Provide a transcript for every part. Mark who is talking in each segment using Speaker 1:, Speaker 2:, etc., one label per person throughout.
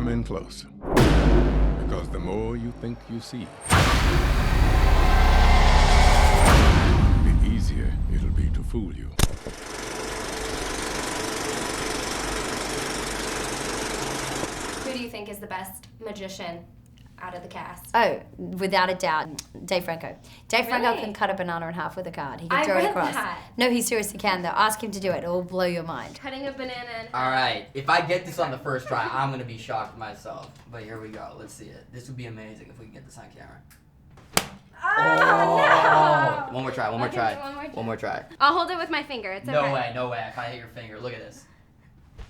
Speaker 1: Come in closer. Because the more you think you see, the easier it'll be to fool you.
Speaker 2: Who do you think is the best magician out of the cast?
Speaker 3: Oh, without a doubt, Dave Franco. Dave Franco
Speaker 2: Really?
Speaker 3: can cut a banana in half with a card. He can
Speaker 2: I
Speaker 3: throw it
Speaker 2: read
Speaker 3: across.
Speaker 2: that.
Speaker 3: No, he seriously can, though. Ask him to do it. It will blow your mind.
Speaker 2: Cutting a banana in half.
Speaker 4: All right, if I get this on the first try, I'm gonna be shocked myself. But here we go. Let's see it. This would be amazing if we can get this on camera.
Speaker 2: Oh, no!
Speaker 4: One more try. One more
Speaker 2: Okay,
Speaker 4: try.
Speaker 2: one more try.
Speaker 4: One more try.
Speaker 2: I'll hold it with my finger. It's okay.
Speaker 4: No way. No way. I can't hit your finger. Look at this.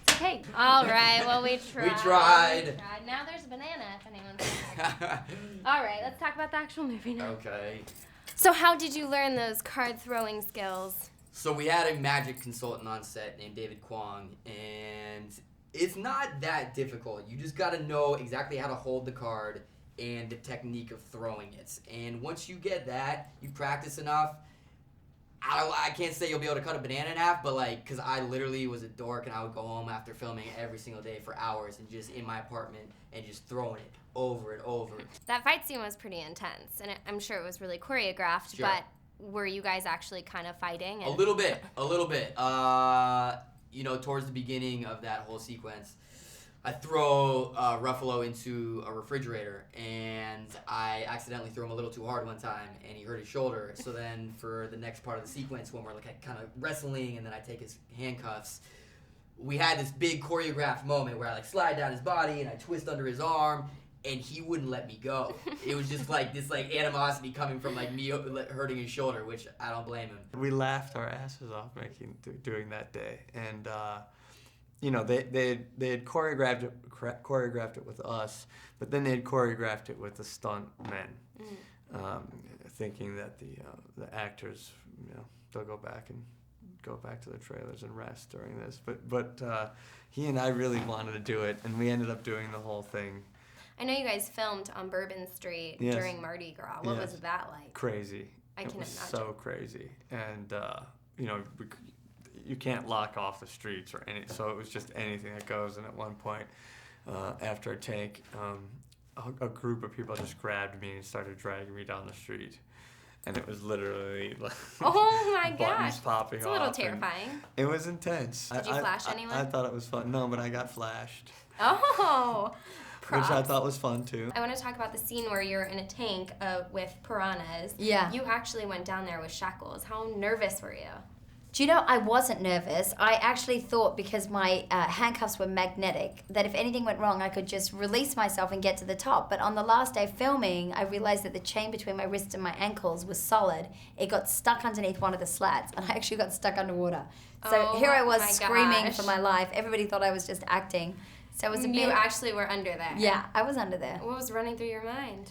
Speaker 2: It's okay. All right. Well, we tried.
Speaker 4: We tried.
Speaker 2: Now there's a banana. If anyone's wondering. All right. Let's talk about the actual movie now.
Speaker 4: Okay.
Speaker 2: So, how did you learn those card throwing skills?
Speaker 4: So we had a magic consultant on set named David Kwong, and it's not that difficult. You just got to know exactly how to hold the card and the technique of throwing it. And once you get that, you practice enough. I can't say you'll be able to cut a banana in half, but like, because I literally was a dork and I would go home after filming every single day for hours and just in my apartment and just throwing it over and over.
Speaker 2: That fight scene was pretty intense, and I'm sure it was really choreographed,
Speaker 4: Sure.
Speaker 2: but were you guys actually kind of fighting?
Speaker 4: A little bit. Towards the beginning of that whole sequence, I throw Ruffalo into a refrigerator, and I accidentally threw him a little too hard one time, and he hurt his shoulder. So then for the next part of the sequence, when we're like kind of wrestling, and then I take his handcuffs, we had this big choreographed moment where I like slide down his body, and I twist under his arm, and he wouldn't let me go. It was just like this like animosity coming from like me hurting his shoulder, which I don't blame him.
Speaker 5: We laughed our asses off doing that day, and they had choreographed it with us, but then they had choreographed it with the stunt men, thinking that the actors, they'll go back to the trailers and rest during this. But he and I really wanted to do it, and we ended up doing the whole thing.
Speaker 2: I know you guys filmed on Bourbon Street
Speaker 5: Yes.
Speaker 2: during Mardi Gras. What was that like?
Speaker 5: Crazy.
Speaker 2: I can
Speaker 5: was
Speaker 2: imagine.
Speaker 5: So crazy, and you can't lock off the streets or any. So it was just anything that goes. And at one point, after a take, a group of people just grabbed me and started dragging me down the street, and it was literally like
Speaker 2: Oh my
Speaker 5: buttons
Speaker 2: gosh.
Speaker 5: popping
Speaker 2: It's a little
Speaker 5: off, and
Speaker 2: terrifying.
Speaker 5: It was intense.
Speaker 2: Did you flash anyone?
Speaker 5: I thought it was fun. No, but I got flashed,
Speaker 2: Oh, props.
Speaker 5: which I thought was fun too.
Speaker 2: I want to talk about the scene where you're in a tank with piranhas.
Speaker 3: Yeah.
Speaker 2: You actually went down there with shackles. How nervous were you?
Speaker 3: Do you know, I wasn't nervous. I actually thought, because my handcuffs were magnetic, that if anything went wrong, I could just release myself and get to the top. But on the last day of filming, I realized that the chain between my wrists and my ankles was solid. It got stuck underneath one of the slats, and I actually got stuck underwater. So
Speaker 2: Oh
Speaker 3: here I was
Speaker 2: my
Speaker 3: screaming
Speaker 2: gosh.
Speaker 3: for my life. Everybody thought I was just acting. So it was a bit...
Speaker 2: You actually were under there.
Speaker 3: Yeah, I was under there.
Speaker 2: What was running through your mind?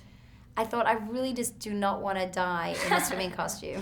Speaker 3: I thought, I really just do not want to die in a swimming costume.